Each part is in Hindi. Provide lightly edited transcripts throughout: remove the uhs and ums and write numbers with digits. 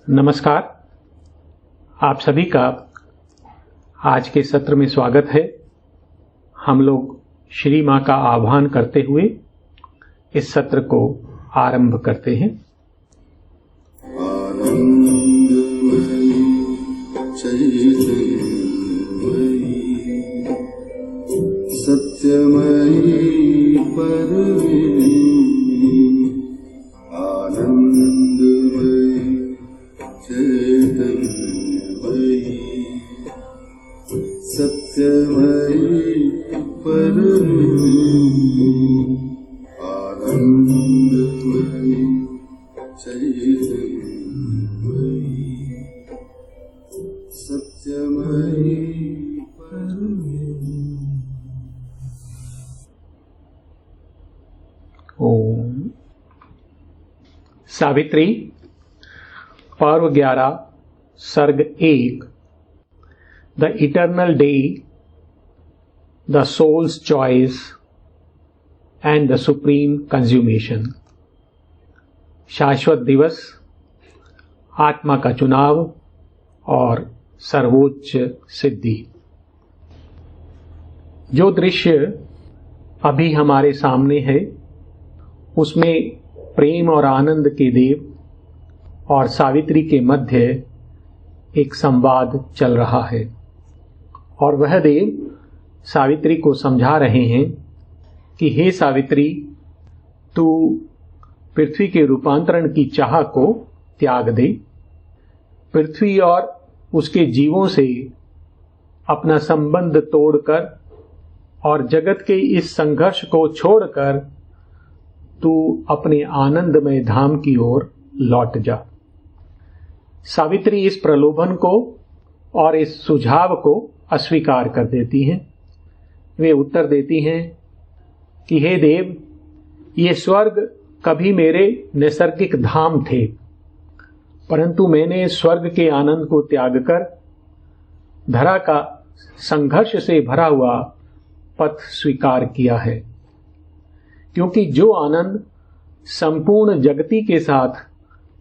नमस्कार। आप सभी का आज के सत्र में स्वागत है। हम लोग श्री मां का आह्वान करते हुए इस सत्र को आरंभ करते हैं। सत्यमयी परमेश्वरी आनंदमयी चैतन्यमयी सत्यमयी परमेश्वरी आनंदमयी चैतन्यमयी सत्यमयी ओम। सावित्री पर्व 11 सर्ग 1 the eternal day, the souls choice and the supreme consummation. शाश्वत दिवस, आत्मा का चुनाव और सर्वोच्च सिद्धि। जो दृश्य अभी हमारे सामने है उसमें प्रेम और आनंद के देव और सावित्री के मध्य एक संवाद चल रहा है और वह देव सावित्री को समझा रहे हैं कि हे सावित्री, तू पृथ्वी के रूपांतरण की चाह को त्याग दे। पृथ्वी और उसके जीवों से अपना संबंध तोड़कर और जगत के इस संघर्ष को छोड़कर तू अपने आनंदमय धाम की ओर लौट जा। सावित्री इस प्रलोभन को और इस सुझाव को अस्वीकार कर देती हैं। वे उत्तर देती हैं कि हे देव, ये स्वर्ग कभी मेरे नैसर्गिक धाम थे, परंतु मैंने स्वर्ग के आनंद को त्याग कर धरा का संघर्ष से भरा हुआ पथ स्वीकार किया है, क्योंकि जो आनंद संपूर्ण जगती के साथ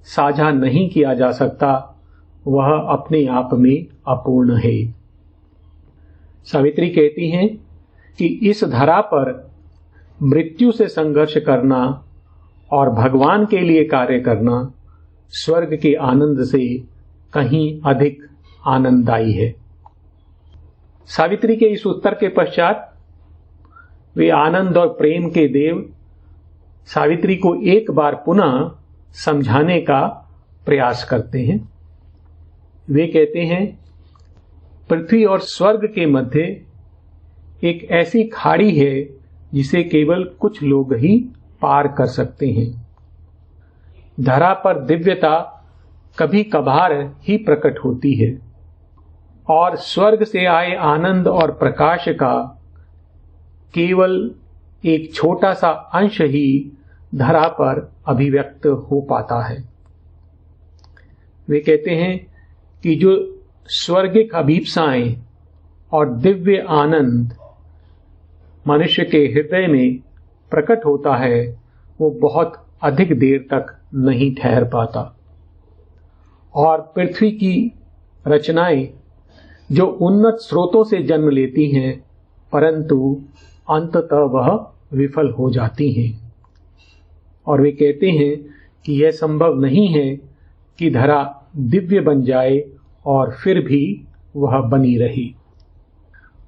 साझा नहीं किया जा सकता वह अपने आप में अपूर्ण है। सावित्री कहती हैं कि इस धरा पर मृत्यु से संघर्ष करना और भगवान के लिए कार्य करना स्वर्ग के आनंद से कहीं अधिक आनंददायी है। सावित्री के इस उत्तर के पश्चात वे आनंद और प्रेम के देव सावित्री को एक बार पुनः समझाने का प्रयास करते हैं। वे कहते हैं, पृथ्वी और स्वर्ग के मध्य एक ऐसी खाड़ी है जिसे केवल कुछ लोग ही पार कर सकते हैं। धरा पर दिव्यता कभी कभार ही प्रकट होती है और स्वर्ग से आए आनंद और प्रकाश का केवल एक छोटा सा अंश ही धरा पर अभिव्यक्त हो पाता है। वे कहते हैं कि जो स्वर्गिक अभीप्साएं और दिव्य आनंद मनुष्य के हृदय में प्रकट होता है वो बहुत अधिक देर तक नहीं ठहर पाता और पृथ्वी की रचनाएं जो उन्नत स्रोतों से जन्म लेती हैं परंतु अंततः वह विफल हो जाती हैं। और वे कहते हैं कि यह संभव नहीं है कि धरा दिव्य बन जाए और फिर भी वह बनी रही।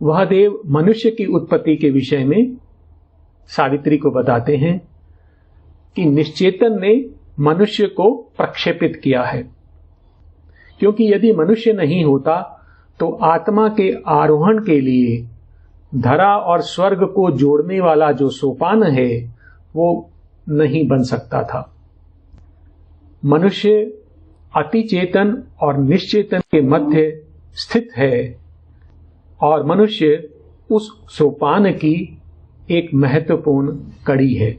वह देव मनुष्य की उत्पत्ति के विषय में सावित्री को बताते हैं कि निश्चेतन ने मनुष्य को प्रक्षेपित किया है, क्योंकि यदि मनुष्य नहीं होता तो आत्मा के आरोहण के लिए धरा और स्वर्ग को जोड़ने वाला जो सोपान है वो नहीं बन सकता था। मनुष्य अति चेतन और निश्चेतन के मध्य स्थित है और मनुष्य उस सोपान की एक महत्वपूर्ण कड़ी है।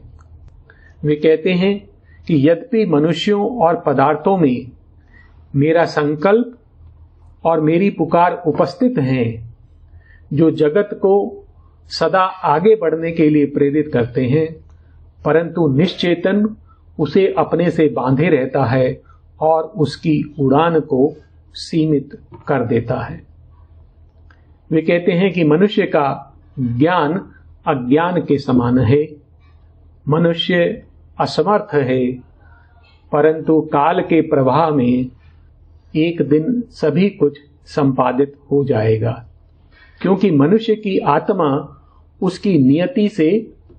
वे कहते हैं कि यद्यपि मनुष्यों और पदार्थों में मेरा संकल्प और मेरी पुकार उपस्थित हैं जो जगत को सदा आगे बढ़ने के लिए प्रेरित करते हैं, परंतु निश्चेतन उसे अपने से बांधे रहता है और उसकी उड़ान को सीमित कर देता है। वे कहते हैं कि मनुष्य का ज्ञान अज्ञान के समान है, मनुष्य असमर्थ है, परंतु काल के प्रवाह में एक दिन सभी कुछ संपादित हो जाएगा, क्योंकि मनुष्य की आत्मा उसकी नियति से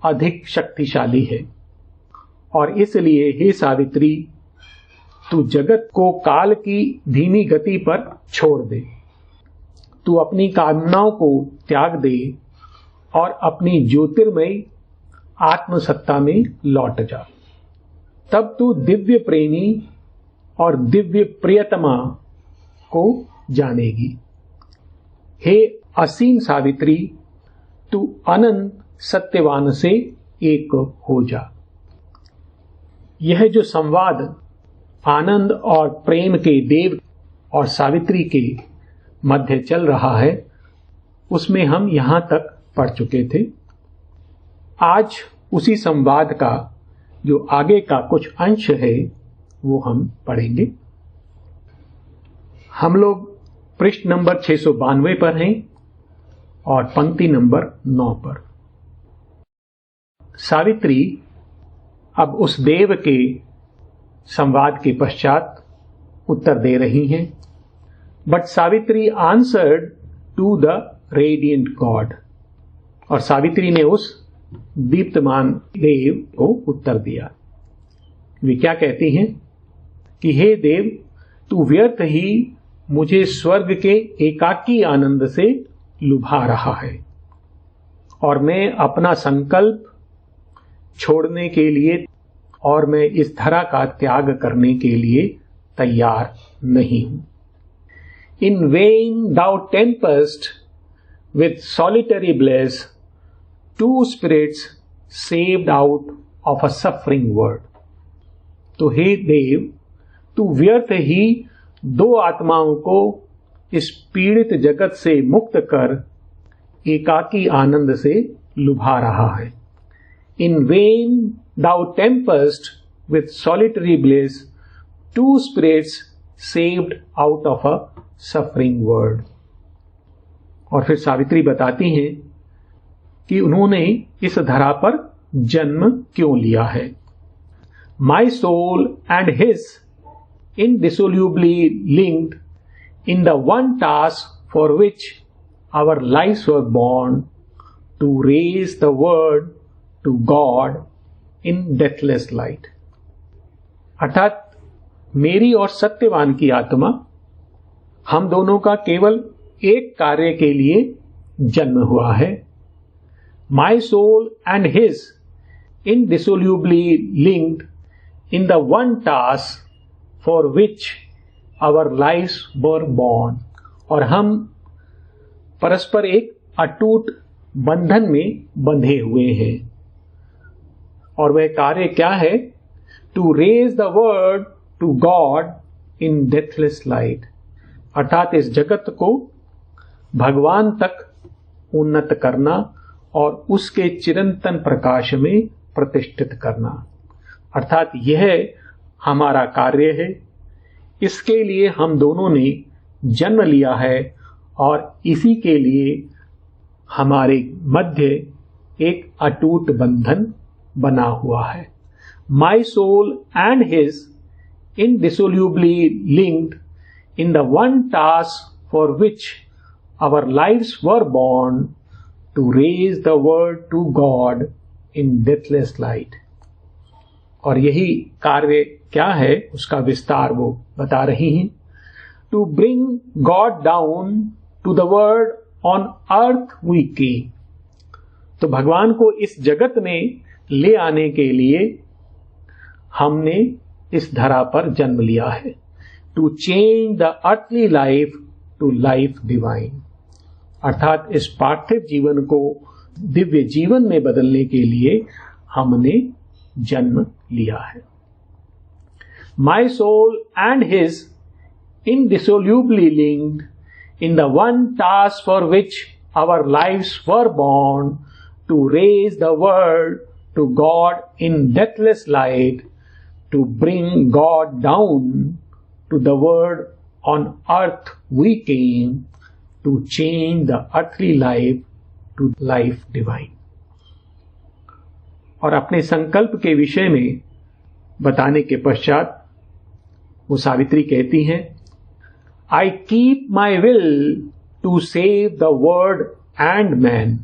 अधिक शक्तिशाली है। और इसलिए हे सावित्री, तू जगत को काल की धीमी गति पर छोड़ दे, तू अपनी कामनाओं को त्याग दे और अपनी ज्योतिर्मय आत्मसत्ता में लौट जा। तब तू दिव्य प्रेमी और दिव्य प्रियतमा को जानेगी। हे असीम सावित्री, तू अनंत सत्यवान से एक हो जा। यह जो संवाद आनंद और प्रेम के देव और सावित्री के मध्य चल रहा है, उसमें हम यहां तक पढ़ चुके थे। आज उसी संवाद का जो आगे का कुछ अंश है वो हम पढ़ेंगे। हम लोग पृष्ठ नंबर 692 पर हैं और पंक्ति नंबर 9 पर। सावित्री अब उस देव के संवाद के पश्चात उत्तर दे रही हैं। But Savitri answered to the radiant god, और सावित्री ने उस दीप्तमान देव को उत्तर दिया। वे क्या कहती हैं कि हे देव, तू व्यर्थ ही मुझे स्वर्ग के एकाकी आनंद से लुभा रहा है, और मैं अपना संकल्प छोड़ने के लिए और मैं इस धरा का त्याग करने के लिए तैयार नहीं हूं। In vain thou tempest with solitary bliss two spirits saved out of a suffering world. तो हे देव, तू व्यर्थ ही दो आत्माओं को इस पीड़ित जगत से मुक्त कर एकाकी आनंद से लुभा रहा है। In vain thou tempest with solitary bliss two spirits saved out of a suffering world. और फिर सावित्री बताती हैं कि उन्होंने इस धरा पर जन्म क्यों लिया है। My soul and his indissolubly linked in the one task for which our lives were born, to raise the world to God in deathless light. अर्थात मेरी और सत्यवान की आत्मा, हम दोनों का केवल एक कार्य के लिए जन्म हुआ है। My soul and his indissolubly linked in the one task for which our lives were born. और हम परस्पर एक अटूट बंधन में बंधे हुए हैं। और वह कार्य क्या है? To raise the world to God in deathless light. अर्थात इस जगत को भगवान तक उन्नत करना और उसके चिरंतन प्रकाश में प्रतिष्ठित करना। अर्थात यह हमारा कार्य है। इसके लिए हम दोनों ने जन्म लिया है और इसी के लिए हमारे मध्य एक अटूट बंधन बना हुआ है। My soul and his indissolubly linked in the one task for which our lives were born, to raise the world to God in deathless light. और यही कार्य क्या है उसका विस्तार वो बता रही हैं। To bring God down to the world on earth we came. तो भगवान को इस जगत में ले आने के लिए हमने इस धरा पर जन्म लिया है। To change the earthly life to life divine. अर्थात इस पार्थिव जीवन को दिव्य जीवन में बदलने के लिए हमने जन्म लिया है। My soul and his indissolubly linked in the one task for which our lives were born, to raise the world to God in deathless light, to bring God down to the word on earth we came to change the earthly life to life divine. और अपने संकल्प के विषय में बताने के पश्चात वो सावित्री कहती हैं, I keep my will to save the world and man.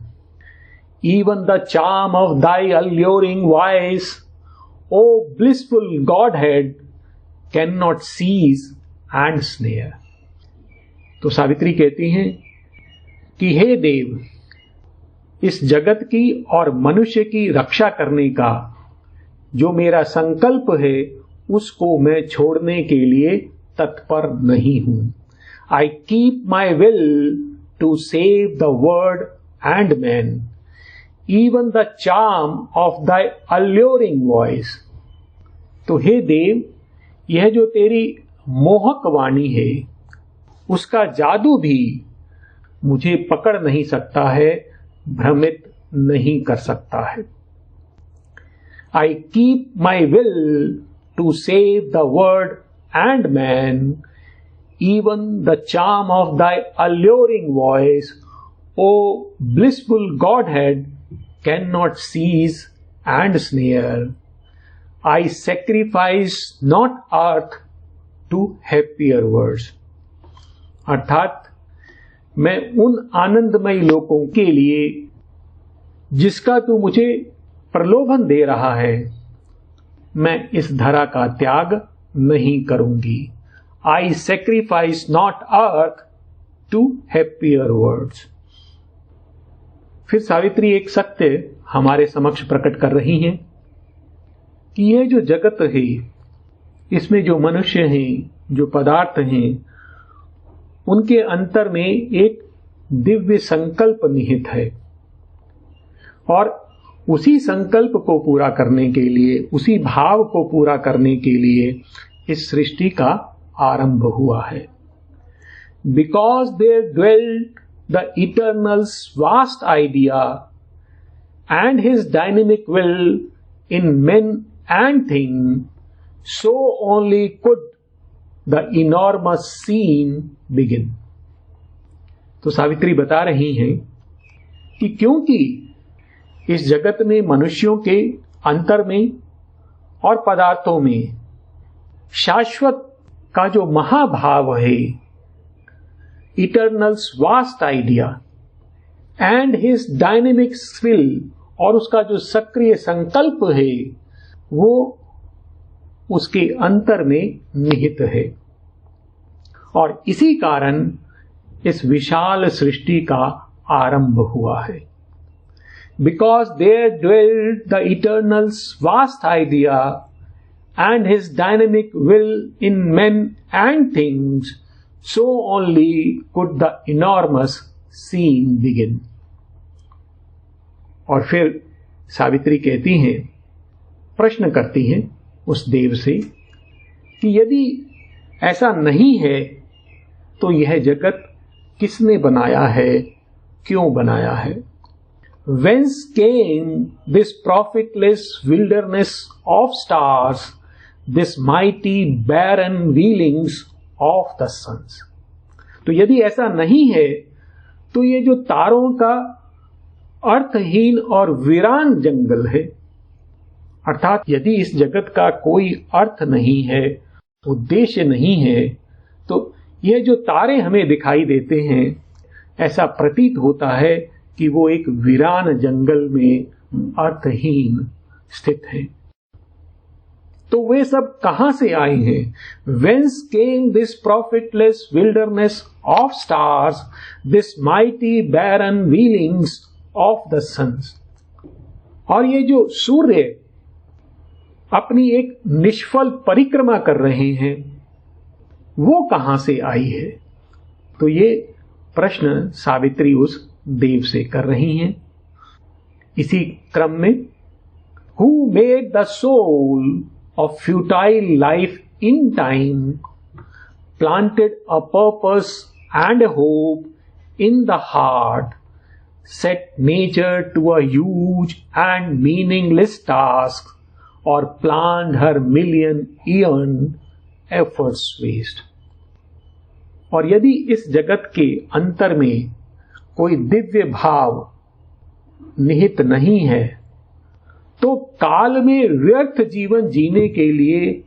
Even the charm of thy alluring voice, O blissful Godhead, cannot seize and snare. तो सावित्री कहती हैं कि हे देव, इस जगत की और मनुष्य की रक्षा करने का जो मेरा संकल्प है उसको मैं छोड़ने के लिए तत्पर नहीं हूं. I keep my will to save the world and man, even the charm of thy alluring voice. तो हे देव, यह जो तेरी मोहक वाणी है उसका जादू भी मुझे पकड़ नहीं सकता है, भ्रमित नहीं कर सकता है. I keep my will to save the world and man, even the charm of thy alluring voice, O blissful Godhead, cannot seize and snare. I sacrifice not earth to happier words. अर्थात मैं उन आनंदमयी लोकों के लिए जिसका तू मुझे प्रलोभन दे रहा है, मैं इस धरा का त्याग नहीं करूंगी. I sacrifice not earth to happier words. फिर सावित्री एक सत्य हमारे समक्ष प्रकट कर रही हैं कि यह जो जगत है, इसमें जो मनुष्य हैं, जो पदार्थ हैं, उनके अंतर में एक दिव्य संकल्प निहित है और उसी संकल्प को पूरा करने के लिए, उसी भाव को पूरा करने के लिए इस सृष्टि का आरंभ हुआ है. Because there dwelt the Eternal's vast idea and his dynamic will in men and things, so only could the enormous scene begin. तो सावित्री बता रही हैं कि क्योंकि इस जगत में मनुष्यों के अंतर में और पदार्थों में शाश्वत का जो महाभाव है, eternal's vast idea and his dynamic will, और उसका जो सक्रिय संकल्प है वो उसके अंतर में निहित है. और इसी कारण इस विशाल सृष्टि का आरंभ हुआ है. Because there dwelt the Eternal's vast idea and his dynamic will in men and things, so only could the enormous scene begin. और फिर सावित्री कहती हैं, प्रश्न करती हैं उस देव से कि यदि ऐसा नहीं है तो यह जगत किसने बनाया है, क्यों बनाया है? Whence came this profitless wilderness of stars, this mighty barren wheelings of the suns? तो यदि ऐसा नहीं है तो ये जो तारों का अर्थहीन और वीरान जंगल है, अर्थात यदि इस जगत का कोई अर्थ नहीं है, उद्देश्य नहीं है, तो यह जो तारे हमें दिखाई देते हैं, ऐसा प्रतीत होता है कि वो एक वीरान जंगल में अर्थहीन स्थित है. तो वे सब कहां से आए हैं? Whence came this profitless wilderness of stars, this mighty barren wheelings of the suns? और ये जो सूर्य अपनी एक निष्फल परिक्रमा कर रहे हैं, वो कहां से आई है? तो ये प्रश्न सावित्री उस देव से कर रही हैं. इसी क्रम में Who made the soul of futile life in time, planted a purpose and a hope in the heart, set nature to a huge and meaningless task, or planned her million eon efforts waste। और यदि इस जगत के अंतर में कोई दिव्य भाव निहित नहीं है तो काल में व्यर्थ जीवन जीने के लिए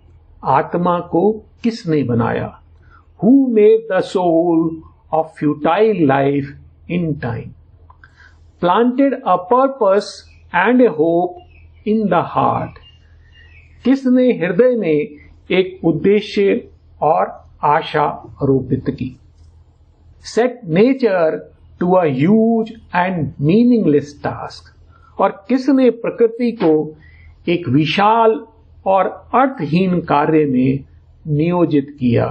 आत्मा को किसने बनाया? Who made the soul of futile life in time? Planted a purpose and a hope in the heart. किसने हृदय में एक उद्देश्य और आशा रोपित की? Set nature to a huge and meaningless task. और किसने प्रकृति को एक विशाल और अर्थहीन कार्य में नियोजित किया?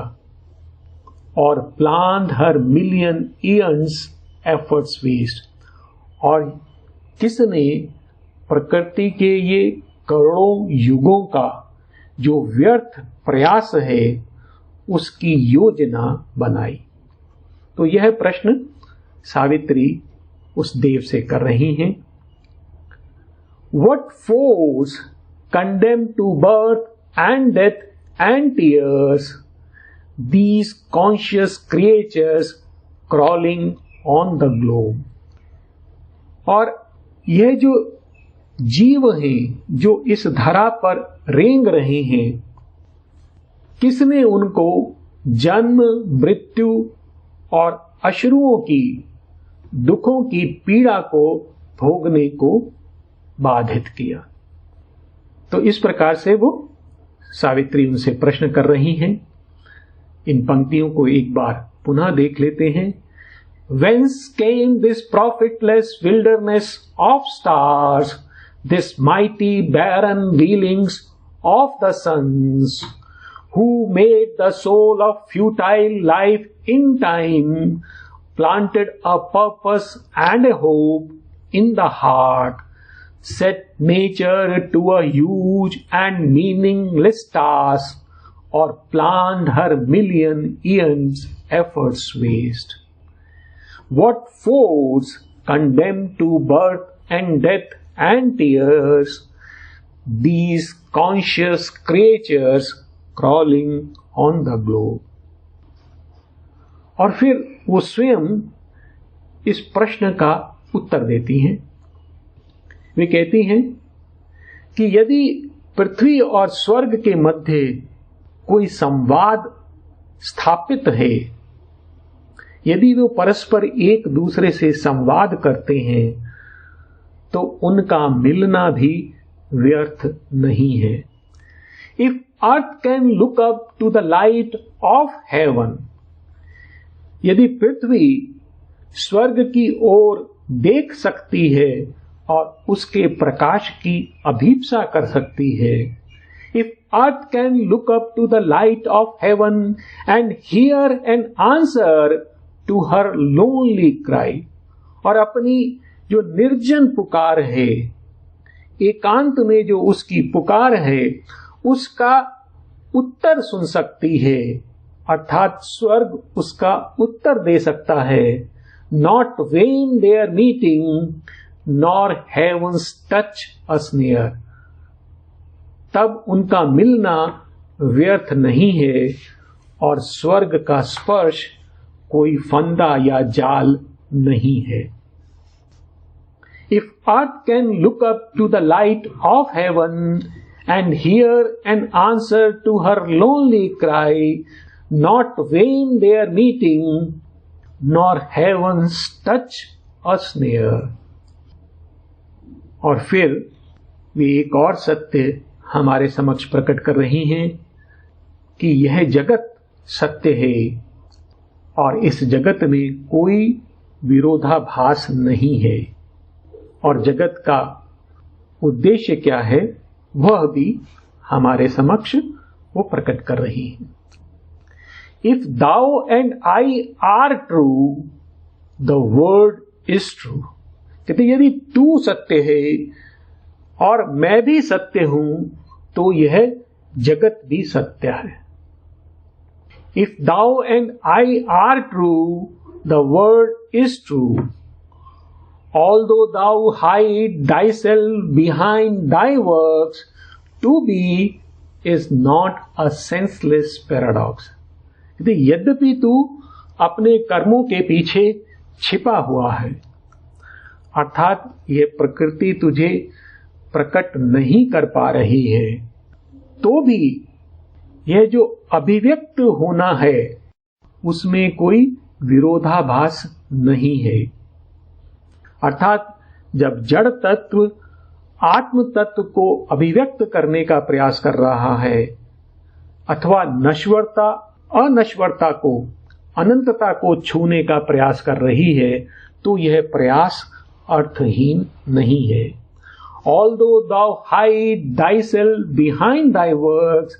और planned her million eons efforts waste। और किसने प्रकृति के ये करोड़ों युगों का जो व्यर्थ प्रयास है उसकी योजना बनाई? तो यह प्रश्न सावित्री उस देव से कर रही हैं। What force condemned to birth and death and tears these conscious creatures crawling on the globe? और यह जो जीव हैं जो इस धरा पर रेंग रहे हैं, किसने उनको जन्म, मृत्यु और अश्रुओं की, दुखों की पीड़ा को भोगने को बाधित किया? तो इस प्रकार से वो सावित्री उनसे प्रश्न कर रही हैं। इन पंक्तियों को एक बार पुनः देख लेते हैं। Whence came this profitless wilderness of stars, this mighty barren wheelings of the suns? Who made the soul of futile life in time, planted a purpose and a hope in the heart, set nature to a huge and meaningless task, or planned her million eons efforts waste? What force condemned to birth and death and tears these conscious creatures crawling on the globe? और फिर वो स्वयं इस प्रश्न का उत्तर देती हैं। वे कहती हैं कि यदि पृथ्वी और स्वर्ग के मध्य कोई संवाद स्थापित है, यदि वो परस्पर एक दूसरे से संवाद करते हैं, तो उनका मिलना भी व्यर्थ नहीं है। If earth can look up to the light of heaven, यदि पृथ्वी स्वर्ग की ओर देख सकती है और उसके प्रकाश की अभीप्सा कर सकती है, if earth can look up to the light of heaven and hear an answer to her lonely cry, और अपनी जो निर्जन पुकार है, एकांत में जो उसकी पुकार है, उसका उत्तर सुन सकती है, अर्थात स्वर्ग उसका उत्तर दे सकता है। Not vain their meeting, nor heaven's touch us near। तब उनका मिलना व्यर्थ नहीं है और स्वर्ग का स्पर्श कोई फंदा या जाल नहीं है। If earth can look up to the light of heaven and hear an answer to her lonely cry, not vain their meeting, nor heaven's touch us near। और फिर वे एक और सत्य हमारे समक्ष प्रकट कर रही हैं कि यह जगत सत्य है और इस जगत में कोई विरोधाभास नहीं है, और जगत का उद्देश्य क्या है वह भी हमारे समक्ष वो प्रकट कर रही हैं। If thou and I are true, the word is true। कहते यदि तू सत्य है और मैं भी सत्य हूं तो यह जगत भी सत्य है। If thou and I are true, the word is true। Although thou hide thyself behind thy works to be is not a senseless paradox. यद्यपि तू अपने कर्मों के पीछे छिपा हुआ है, अर्थात ये प्रकृति तुझे प्रकट नहीं कर पा रही है, तो भी यह जो अभिव्यक्त होना है उसमें कोई विरोधाभास नहीं है। अर्थात जब जड़ तत्व आत्म तत्व को अभिव्यक्त करने का प्रयास कर रहा है अथवा नश्वरता अनश्वरता को अनंतता को छूने का प्रयास कर रही है, तो यह प्रयास अर्थहीन नहीं है। Although thou hide thyself behind thy works,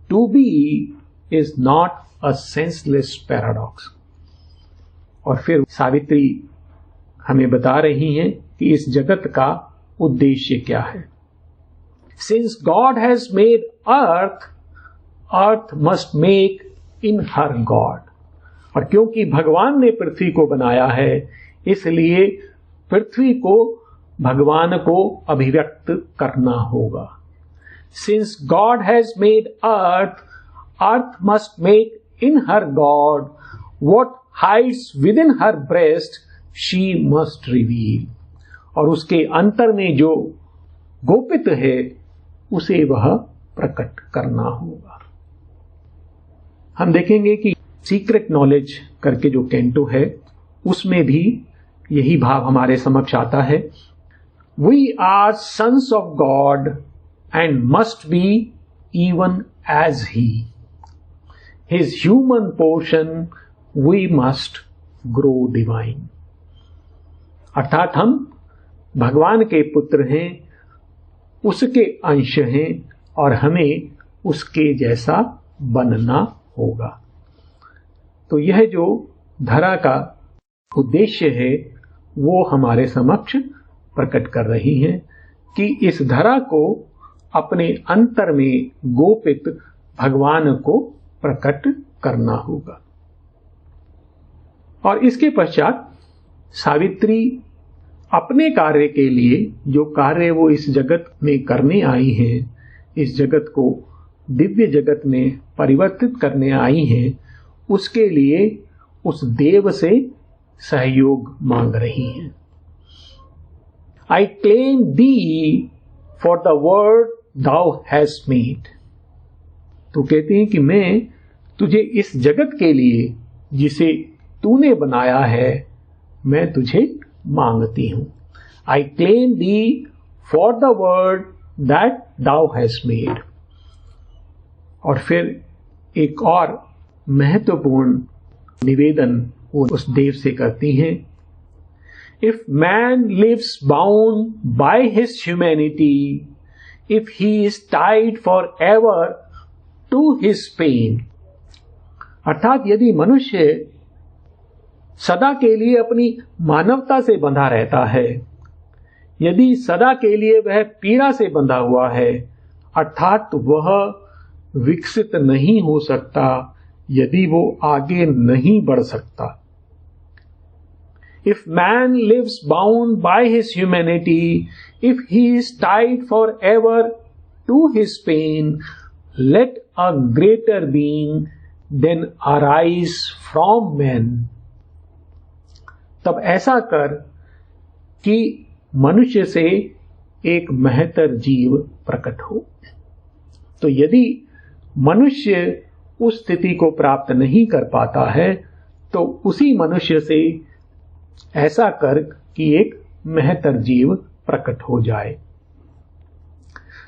to be is not a senseless paradox. और फिर सावित्री हमें बता रही हैं कि इस जगत का उद्देश्य क्या है। Since God has made earth, earth must make in her God. और क्योंकि भगवान ने पृथ्वी को बनाया है, इसलिए पृथ्वी को भगवान को अभिव्यक्त करना होगा। Since God has made earth, earth must make in her God what hides within her breast, she must reveal. और उसके अंतर में जो गोपित है उसे वह प्रकट करना होगा। हम देखेंगे कि सीक्रेट नॉलेज करके जो कैंटो है उसमें भी यही भाव हमारे समक्ष आता है। We are sons of God and must be even as He. His human portion we must grow divine. अर्थात हम भगवान के पुत्र हैं, उसके अंश हैं और हमें उसके जैसा बनना होगा। तो यह जो धरा का उद्देश्य है वो हमारे समक्ष प्रकट कर रही हैं कि इस धरा को अपने अंतर में गोपित भगवान को प्रकट करना होगा। और इसके पश्चात सावित्री अपने कार्य के लिए जो कार्य वो इस जगत में करने आई हैं, इस जगत को दिव्य जगत में परिवर्तित करने आई हैं, उसके लिए उस देव से सहयोग मांग रही हैं। I claim thee for the word thou hast made. तो कहती हैं कि मैं तुझे इस जगत के लिए जिसे तूने बनाया है मैं तुझे मांगती हूं। I claim thee for the word that thou hast made. और फिर एक और महत्वपूर्ण निवेदन वो उस देव से करती हैं। If man lives bound by his humanity, if he is tied forever to his pain, अर्थात यदि मनुष्य सदा के लिए अपनी मानवता से बंधा रहता है, यदि सदा के लिए वह पीड़ा से बंधा हुआ है, अर्थात वह विकसित नहीं हो सकता, यदि वो आगे नहीं बढ़ सकता। If man lives bound by his humanity, if he is tied forever to his pain, let a greater being then arise from men. तब ऐसा कर कि मनुष्य से एक महतर जीव प्रकट हो। तो यदि मनुष्य उस स्थिति को प्राप्त नहीं कर पाता है, तो उसी मनुष्य से ऐसा कर कि एक महतर जीव प्रकट हो जाए।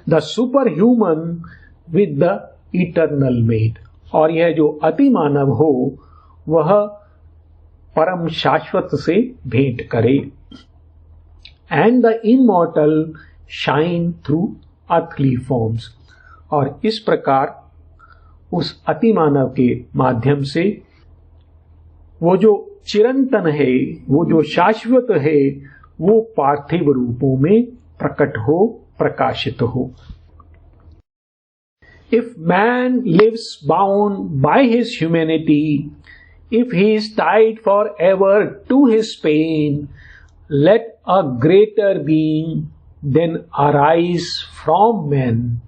The super human with the eternal made, और यह जो अति मानव हो वह परम शाश्वत से भेंट करे। And the immortal shine through earthly forms, और इस प्रकार उस अति मानव के माध्यम से वो जो चिरंतन है, वो जो शाश्वत है, वो पार्थिव रूपों में प्रकट हो, प्रकाशित हो। If man lives bound by his humanity, if he is tied forever to his pain, let a greater being then arise from men.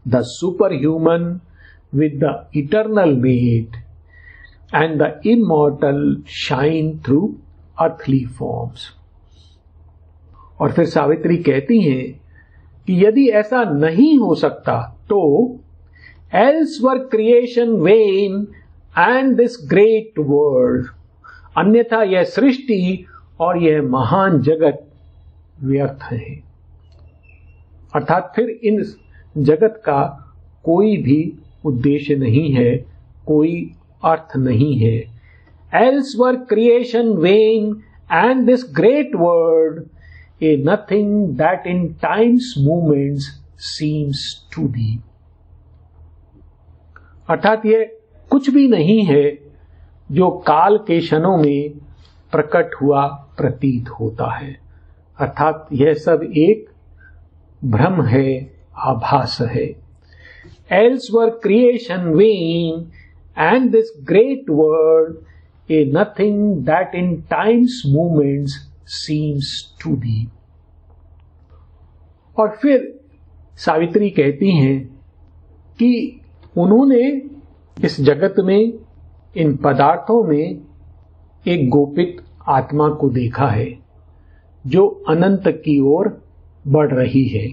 the superhuman with the eternal made, and the immortal shine through earthly forms. और फिर सावित्री कहती हैं कि यदि ऐसा नहीं हो सकता तो else were creation vain and this great world, अन्यथा यह सृष्टि और यह महान जगत व्यर्थ है। अर्थात फिर इन जगत का कोई भी उद्देश्य नहीं है, कोई अर्थ नहीं है। else were creation vain and this great world a nothing that in time's movements seems to be, अर्थात यह कुछ भी नहीं है जो काल के क्षणों में प्रकट हुआ प्रतीत होता है। अर्थात यह सब एक भ्रम है, आभास है। else were creation vain and this great world a nothing that in time's movements seems to be। और फिर सावित्री कहती हैं कि उन्होंने इस जगत में, इन पदार्थों में एक गोपित आत्मा को देखा है जो अनंत की ओर बढ़ रही है।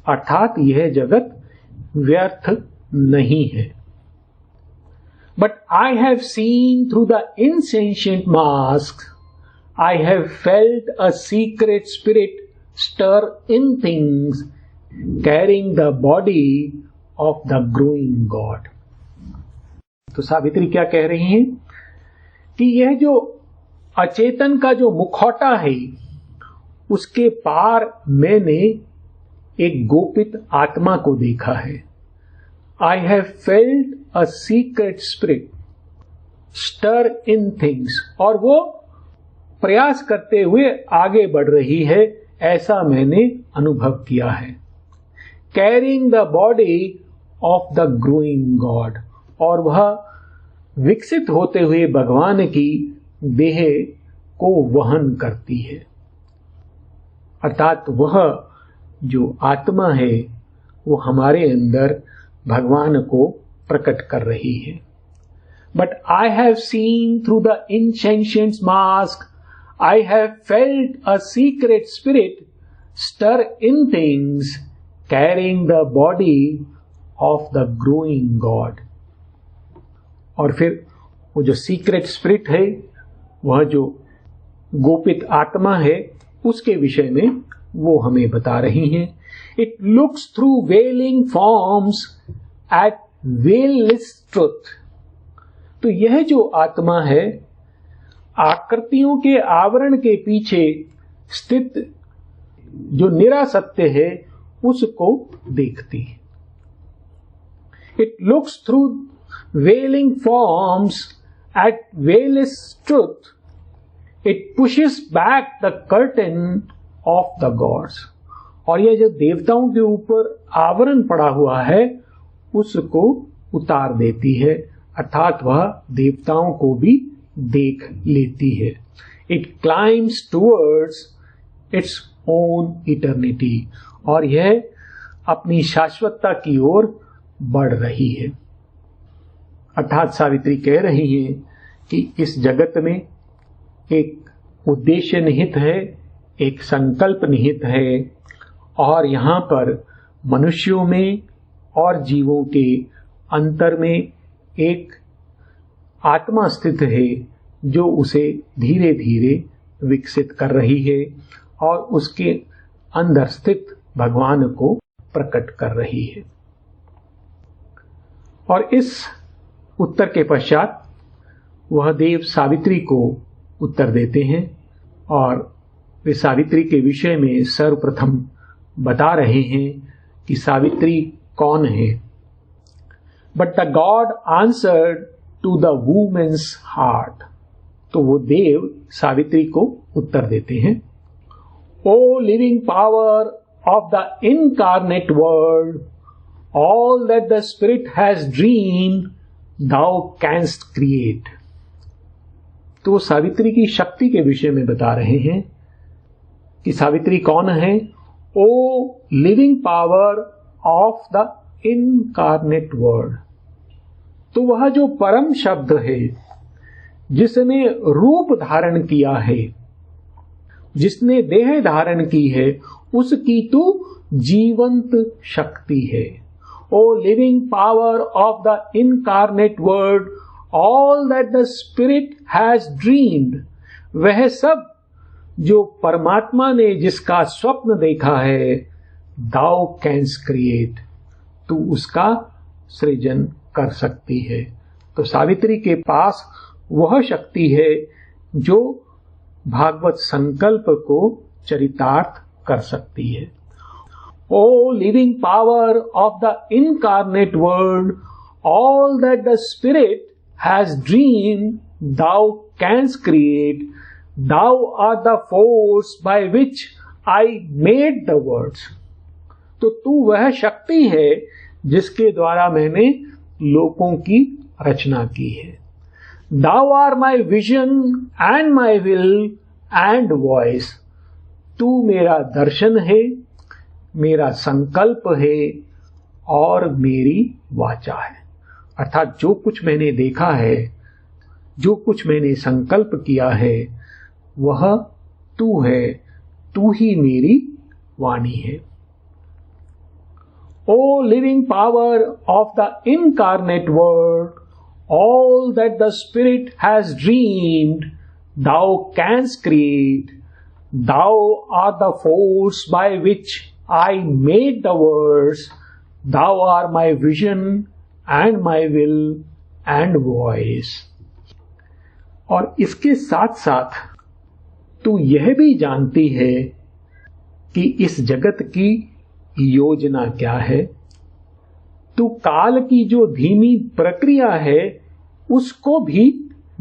अर्थात यह जगत व्यर्थ नहीं है। But I have seen through the insentient mask, I have felt a secret spirit stir in things, carrying the body of the growing God। तो सावित्री क्या कह रही हैं कि यह जो अचेतन का जो मुखौटा है, उसके पार मैंने एक गोपित आत्मा को देखा है। I have felt a secret spirit stir in things, और वो प्रयास करते हुए आगे बढ़ रही है, ऐसा मैंने अनुभव किया है। Carrying the body of the growing God, और वह विकसित होते हुए भगवान की देह को वहन करती है। अर्थात वह जो आत्मा है वो हमारे अंदर भगवान को प्रकट कर रही है। But I have seen through the insentient mask, I have felt a secret spirit stir in things, carrying the body of the growing God। और फिर वो जो सीक्रेट स्पिरिट है, वह जो गोपित आत्मा है, उसके विषय में वो हमें बता रही हैं। It looks through veiling forms at veilless truth। तो यह जो आत्मा है, आकृतियों के आवरण के पीछे स्थित जो निरा सत्य है, उसको देखती है। It looks through veiling forms at veilless truth, it pushes back the curtain of the gods। और यह जो देवताओं के ऊपर आवरण पड़ा हुआ है, उसको उतार देती है, अर्थात वह देवताओं को भी देख लेती है। It climbs towards its own eternity, और यह अपनी शाश्वतता की ओर बढ़ रही है। अर्थात सावित्री कह रही है कि इस जगत में एक उद्देश्य निहित है, एक संकल्प निहित है, और यहाँ पर मनुष्यों में और जीवों के अंतर में एक आत्मा स्थित है जो उसे धीरे धीरे विकसित कर रही है और उसके अंदर स्थित भगवान को प्रकट कर रही है। और इस उत्तर के पश्चात वह देव सावित्री को उत्तर देते हैं और वे सावित्री के विषय में सर्वप्रथम बता रहे हैं कि सावित्री कौन है। But the god answered to the woman's heart. तो वो देव सावित्री को उत्तर देते हैं, O living power of the incarnate world, all that the spirit has dreamed thou canst create। तो सावित्री की शक्ति के विषय में बता रहे हैं कि सावित्री कौन है। O living power of the incarnate word, तो वह जो परम शब्द है जिसने रूप धारण किया है, जिसने देह धारण की है, उसकी तो जीवंत शक्ति है। O living power of the incarnate word, all that the spirit has dreamed, वह सब जो परमात्मा ने जिसका स्वप्न देखा है, दाउ कैंस क्रिएट, तू उसका सृजन कर सकती है। तो सावित्री के पास वह शक्ति है जो भागवत संकल्प को चरितार्थ कर सकती है। O living power of the incarnate world, all that the spirit has dreamed, thou canst create, thou art the force by which I made the words. तो तू वह शक्ति है जिसके द्वारा मैंने लोकों की रचना की है। Thou art my vision and my will and voice, तू मेरा दर्शन है, मेरा संकल्प है और मेरी वाचा है। अर्थात जो कुछ मैंने देखा है, जो कुछ मैंने संकल्प किया है, वह तू है, तू ही मेरी वाणी है। O living power of the incarnate world, all that the spirit has dreamed, thou canst create, thou art the force by which I made the words, thou art my vision and my will and voice। और इसके साथ साथ तू यह भी जानती है कि इस जगत की योजना क्या है। तू काल की जो धीमी प्रक्रिया है उसको भी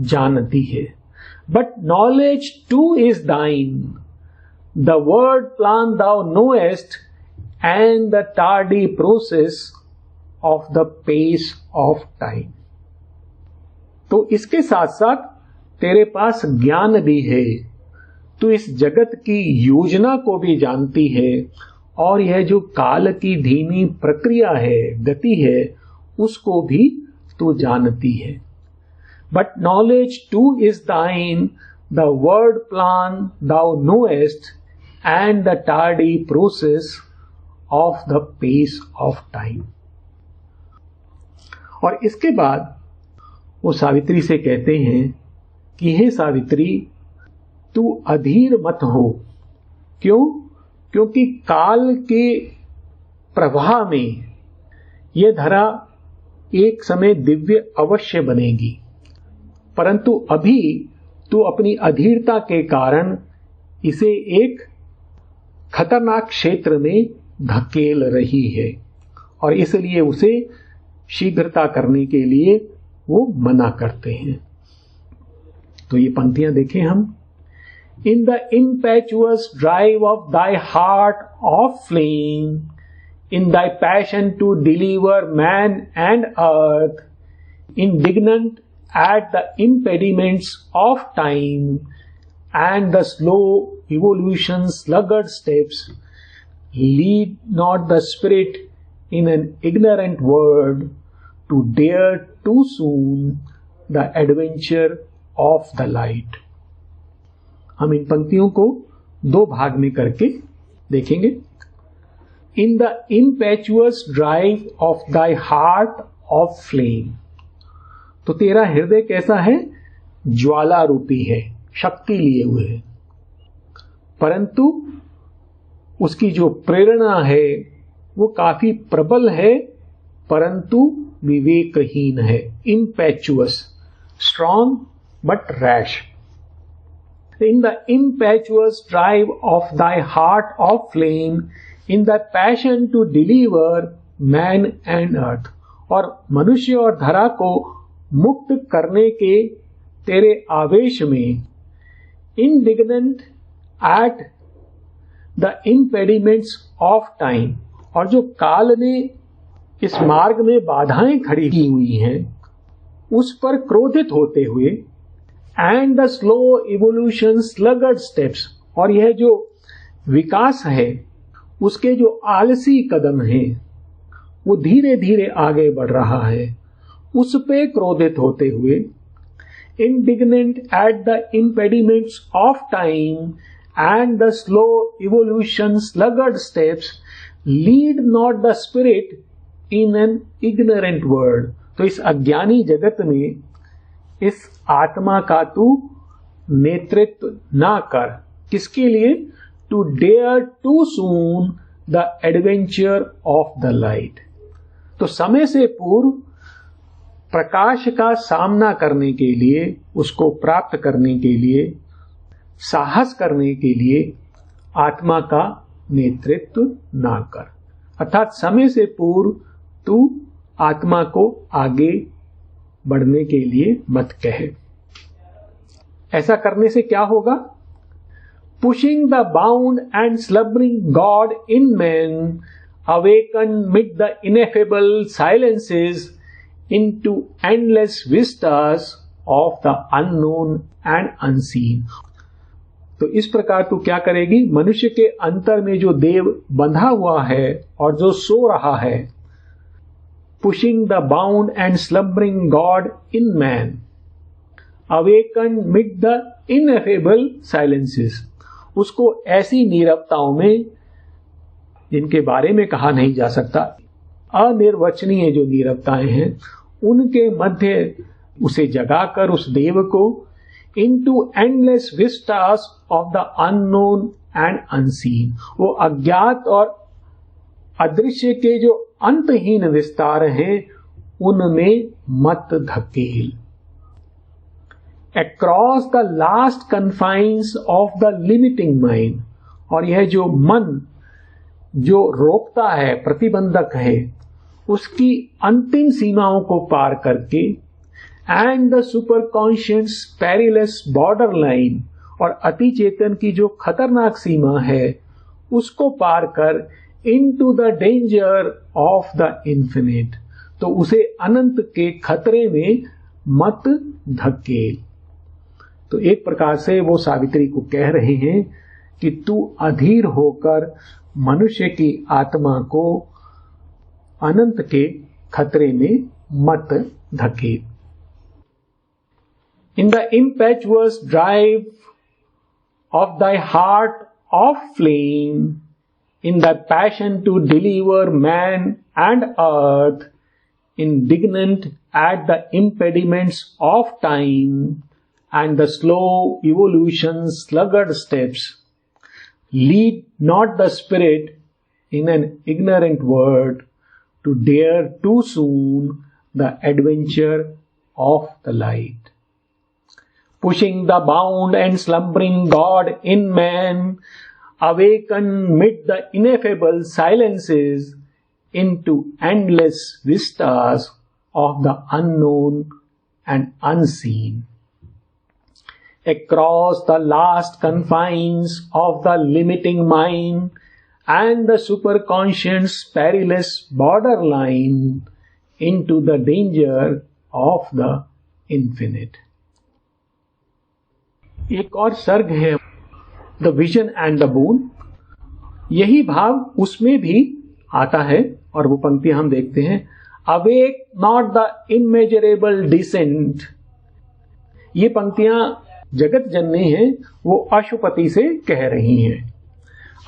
जानती है। But knowledge too is thine, the word plan thou knowest, and the tardy process of the pace of time. तो इसके साथ साथ तेरे पास ज्ञान भी है, तू इस जगत की योजना को भी जानती है, और यह जो काल की धीमी प्रक्रिया है, गति है, उसको भी तू जानती है। But knowledge too is thine, the word plan thou knowest, and the tardy process of the pace of time. और इसके बाद वो सावित्री से कहते हैं कि हे सावित्री, तू अधीर मत हो। क्यों? क्योंकि काल के प्रवाह में यह धरा एक समय दिव्य अवश्य बनेगी, परंतु अभी तू अपनी अधीरता के कारण इसे एक खतरनाक क्षेत्र में धकेल रही है, और इसलिए उसे शीघ्रता करने के लिए वो मना करते हैं। तो ये पंक्तियां देखें हम। In the impetuous drive of thy heart of flame, in thy passion to deliver man and earth, indignant at the impediments of time and the slow evolution's sluggard steps, lead not the spirit in an ignorant world to dare too soon the adventure of the light। हम इन पंक्तियों को दो भाग में करके देखेंगे। In the impetuous drive of thy heart of flame, तो तेरा हृदय कैसा है? ज्वाला रूपी है, शक्ति लिए हुए है, परंतु उसकी जो प्रेरणा है वो काफी प्रबल है, परंतु विवेकहीन है। Impetuous, strong but rash. In the impetuous drive of thy heart of flame, in the passion to deliver man and earth, और मनुष्य और धरा को मुक्त करने के तेरे आवेश में, indignant at the impediments of time, और जो काल ने इस मार्ग में बाधाएं खड़ी की हुई हैं उस पर क्रोधित होते हुए, and the slow evolution sluggard steps, और यह जो विकास है उसके जो आलसी कदम हैं वो धीरे धीरे आगे बढ़ रहा है, उस पे क्रोधित होते हुए, indignant at the impediments of time and the slow evolution, sluggard steps, lead not the spirit in an ignorant world. तो इस अज्ञानी जगत में इस आत्मा का तू नेतृत्व ना कर। किसके लिए? To dare too soon the adventure of the light. तो समय से पूर्व प्रकाश का सामना करने के लिए, उसको प्राप्त करने के लिए, साहस करने के लिए आत्मा का नेतृत्व ना कर। अर्थात समय से पूर्व तू आत्मा को आगे बढ़ने के लिए मत कहे। ऐसा करने से क्या होगा? Pushing the bound and slumbering god in man, awaken mid the ineffable silences into endless vistas of the unknown and unseen। तो इस प्रकार तू क्या करेगी? मनुष्य के अंतर में जो देव बंधा हुआ है और जो सो रहा है, pushing the bound and slumbering God in man, awaken mid the ineffable silences, उसको ऐसी नीरवताओं में जिनके बारे में कहा नहीं जा सकता, अनिर्वचनीय जो नीरवताएं हैं, उनके मध्य उसे जगाकर उस देव को into endless vistas of the unknown and unseen, वो अज्ञात और अदृश्य के जो अंतहीन विस्तार हैं उनमें मत धकेल। Across the last confines of the limiting mind, और यह जो मन जो रोकता है, प्रतिबंधक है, उसकी अंतिम सीमाओं को पार करके, and the super conscious perilous border line, और अति चेतन की जो खतरनाक सीमा है उसको पार कर, into the danger of the infinite, तो उसे अनंत के खतरे में मत धकेल। तो एक प्रकार से वो सावित्री को कह रहे हैं कि तू अधीर होकर मनुष्य की आत्मा को अनंत के खतरे में मत धकेल। In the impetuous drive of thy heart of flame, in thy passion to deliver man and earth, indignant at the impediments of time and the slow evolution's sluggard steps, lead not the spirit in an ignorant world to dare too soon the adventure of the light. Pushing the bound and slumbering God in man, awaken mid the ineffable silences into endless vistas of the unknown and unseen. Across the last confines of the limiting mind and the superconscious perilous borderline into the danger of the infinite। एक और सर्ग है the vision and the boon, यही भाव उसमें भी आता है और वो पंक्तियां हम देखते हैं। Awake not the immeasurable descent, ये पंक्तियां जगत जननी हैं, वो अशुपति से कह रही हैं।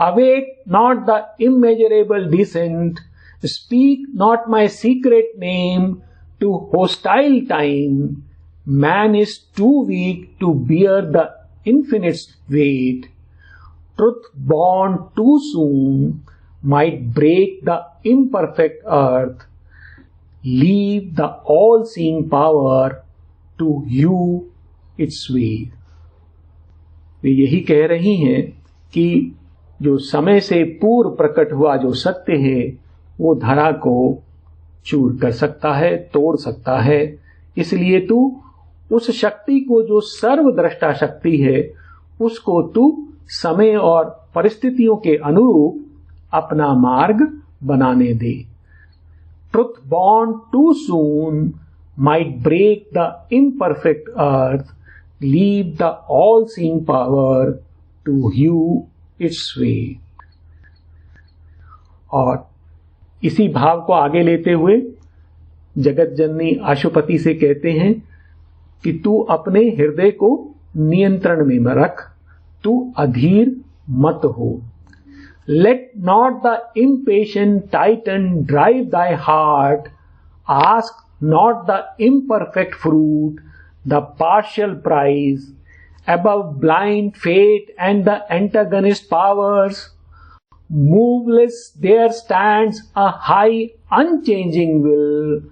Awake not the immeasurable descent, speak not my secret name to hostile time. Man is too weak to bear the infinite's weight. Truth born too soon might break the imperfect earth. Leave the all-seeing power to hew its way। वे यही कह रही हैं कि जो समय से पूर्व प्रकट हुआ जो सत्य है वो धरा को चूर कर सकता है, तोड़ सकता है। इसलिए तू उस शक्ति को जो सर्वद्रष्टा शक्ति है उसको तू समय और परिस्थितियों के अनुरूप अपना मार्ग बनाने दे। Truth born too soon might break the imperfect earth, leave the all seeing power to hew its way. और इसी भाव को आगे लेते हुए जगत जननी अशुपति से कहते हैं कि तू अपने हृदय को नियंत्रण में रख, तू अधीर मत हो। Let not the impatient titan drive thy heart, ask not the imperfect fruit, the partial prize, above blind fate and the antagonist powers. Moveless there stands a high unchanging will,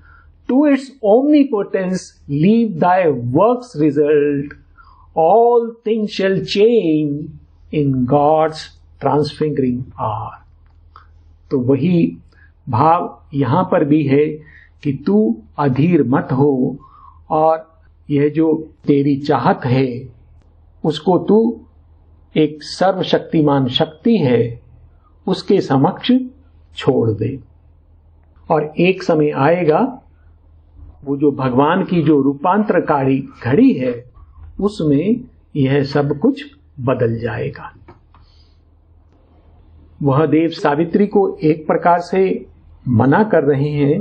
to its omnipotence leave thy work's result, all things shall change in God's transfiguring hour. तो वही भाव यहां पर भी है कि तू अधीर मत हो और यह जो तेरी चाहत है उसको तू एक सर्वशक्तिमान शक्ति है उसके समक्ष छोड़ दे, और एक समय आएगा वो जो भगवान की जो रूपांतरकारी घड़ी है उसमें यह सब कुछ बदल जाएगा। वह देव सावित्री को एक प्रकार से मना कर रहे हैं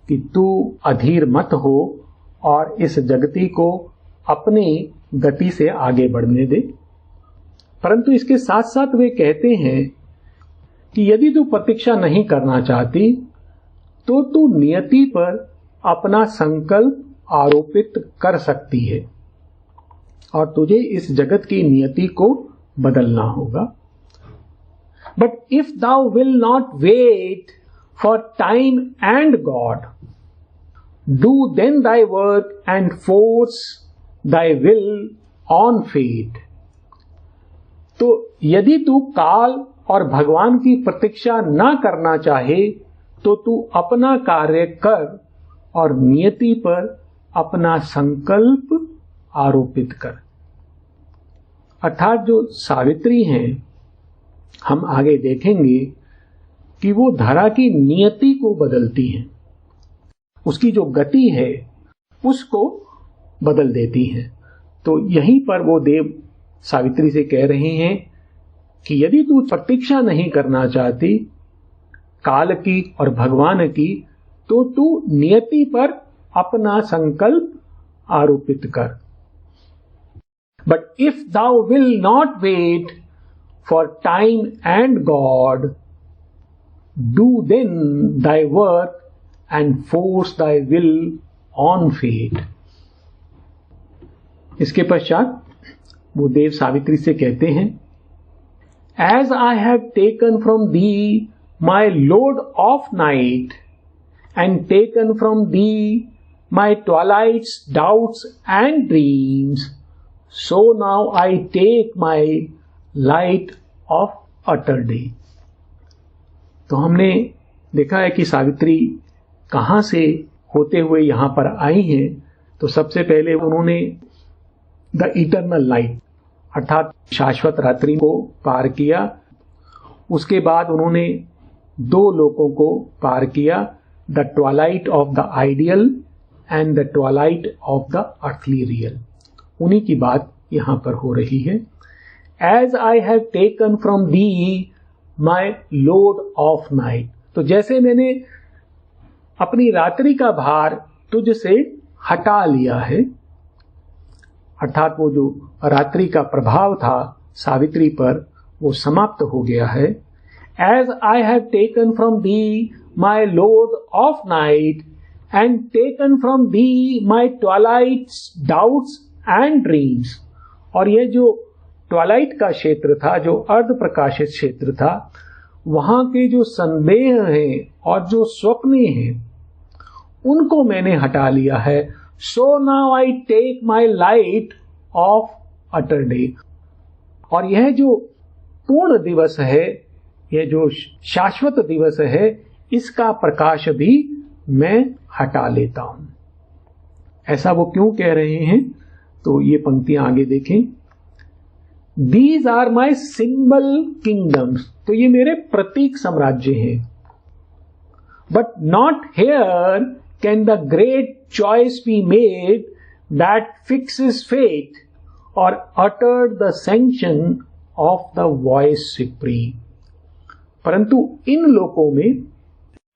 कि तू अधीर मत हो और इस जगती को अपनी गति से आगे बढ़ने दे, परंतु इसके साथ साथ वे कहते हैं कि यदि तू प्रतीक्षा नहीं करना चाहती तो तू नियति पर अपना संकल्प आरोपित कर सकती है और तुझे इस जगत की नियति को बदलना होगा। But if thou will not wait for time and God, do then thy work and force thy will on fate. तो यदि तू काल और भगवान की प्रतीक्षा न करना चाहे तो तू अपना कार्य कर और नियति पर अपना संकल्प आरोपित कर। अर्थात जो सावित्री हैं, हम आगे देखेंगे कि वो धरा की नियति को बदलती हैं, उसकी जो गति है उसको बदल देती हैं। तो यहीं पर वो देव सावित्री से कह रहे हैं कि यदि तू प्रतीक्षा नहीं करना चाहती काल की और भगवान की तो तू नियति पर अपना संकल्प आरोपित कर। But if thou will not wait for time and God, do then thy work and force thy will on fate. इसके पश्चात वो देव सावित्री से कहते हैं, As I have taken from thee my load of night and taken from thee my twilight's doubts and dreams, so now I take my light off utter day. तो हमने देखा है कि सावित्री कहां से होते हुए यहां पर आई हैं। तो सबसे पहले उन्होंने द इटर्नल नाइट अर्थात शाश्वत रात्रि को पार किया, उसके बाद उन्होंने दो लोकों को पार किया, the Twilight of the ideal and the Twilight of the earthly real. उन्हीं की बात यहां पर हो रही है। As I have taken from thee my load of night, तो जैसे मैंने अपनी रात्रि का भार तुझसे हटा लिया है, अर्थात वो जो रात्रि का प्रभाव था सावित्री पर वो समाप्त हो गया है। As I have taken from thee my load of night and taken from thee my twilight's doubts and dreams, और ये जो ट्वाइलाइट का क्षेत्र था, जो अर्ध प्रकाशित क्षेत्र था, वहां के जो संदेह हैं और जो स्वप्ने हैं उनको मैंने हटा लिया है। So now I take my light off utter day, और यह जो पूर्ण दिवस है, यह जो शाश्वत दिवस है, इसका प्रकाश भी मैं हटा लेता हूं। ऐसा वो क्यों कह रहे हैं? तो ये पंक्तियां आगे देखें। These are my symbol kingdoms, तो ये मेरे प्रतीक साम्राज्य हैं। But not here can the great choice be made that fixes fate or uttered the sanction of the voice supreme. परंतु इन लोकों में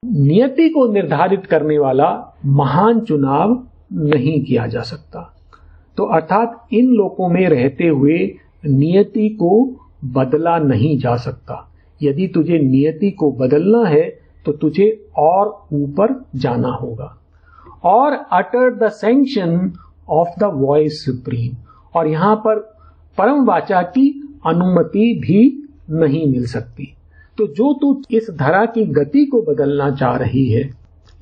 नियति को निर्धारित करने वाला महान चुनाव नहीं किया जा सकता। तो अर्थात इन लोकों में रहते हुए नियति को बदला नहीं जा सकता। यदि तुझे नियति को बदलना है तो तुझे और ऊपर जाना होगा। और अटर the sanction of the voice supreme, और यहां पर परम वाचा की अनुमति भी नहीं मिल सकती। तो जो तू इस धरा की गति को बदलना चाह रही है,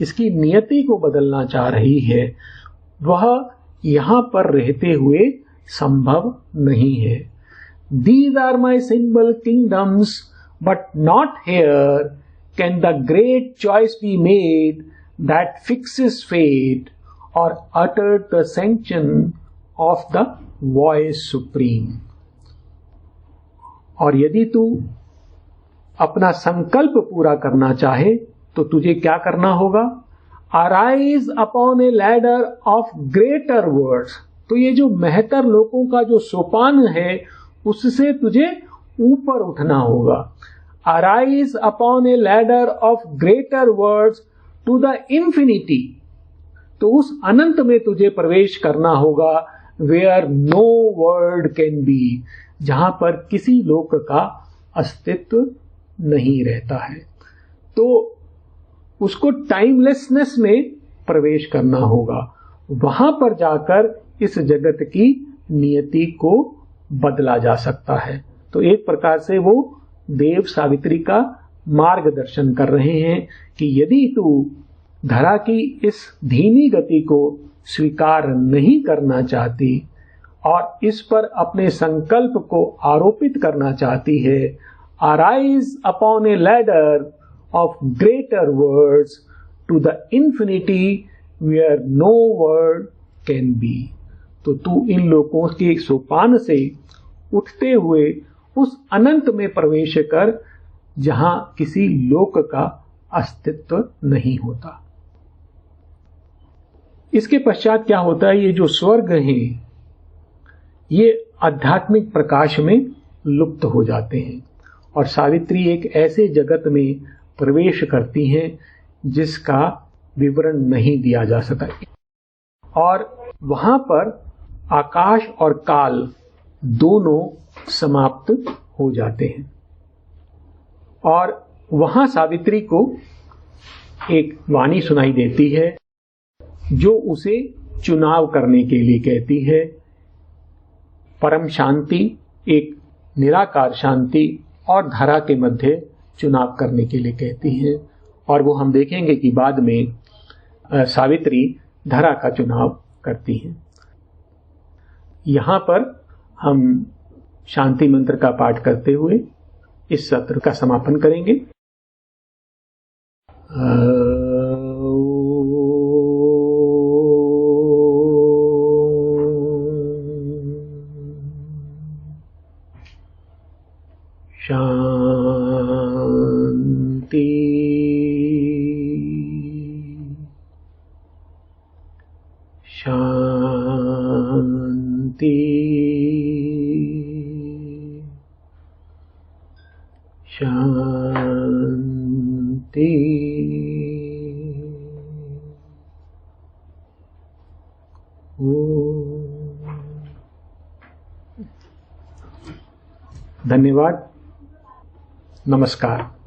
इसकी नियति को बदलना चाह रही है, वह यहां पर रहते हुए संभव नहीं है। These are my symbol kingdoms, but not here can the great choice be made that fixes fate or uttered the sanction of the voice supreme. और यदि तू अपना संकल्प पूरा करना चाहे तो तुझे क्या करना होगा? Arise upon a ladder of greater words. तो ये जो महतर लोकों का जो सोपान है उससे तुझे ऊपर उठना होगा। Arise upon a ladder of greater words to the infinity. तो उस अनंत में तुझे प्रवेश करना होगा। Where no word can be, जहां पर किसी लोक का अस्तित्व नहीं रहता है। तो उसको टाइमलेसनेस में प्रवेश करना होगा। वहां पर जाकर इस जगत की नियति को बदला जा सकता है। तो एक प्रकार से वो देव सावित्री का मार्गदर्शन कर रहे हैं कि यदि तू धरा की इस धीमी गति को स्वीकार नहीं करना चाहती और इस पर अपने संकल्प को आरोपित करना चाहती है, arise upon A ladder of greater words to the infinity where no word can be. तो तू इन लोकों के सोपान से उठते हुए उस अनंत में प्रवेश कर जहां किसी लोक का अस्तित्व नहीं होता। इसके पश्चात क्या होता है? ये जो स्वर्ग हैं ये आध्यात्मिक प्रकाश में लुप्त हो जाते हैं और सावित्री एक ऐसे जगत में प्रवेश करती हैं जिसका विवरण नहीं दिया जा सका। और वहां पर आकाश और काल दोनों समाप्त हो जाते हैं और वहां सावित्री को एक वाणी सुनाई देती है जो उसे चुनाव करने के लिए कहती है। परम शांति, एक निराकार शांति और धरा के मध्य चुनाव करने के लिए कहती हैं। और वो हम देखेंगे कि बाद में सावित्री धरा का चुनाव करती हैं। यहां पर हम शांति मंत्र का पाठ करते हुए इस सत्र का समापन करेंगे। शांति शांति शांति। धन्यवाद। नमस्कार।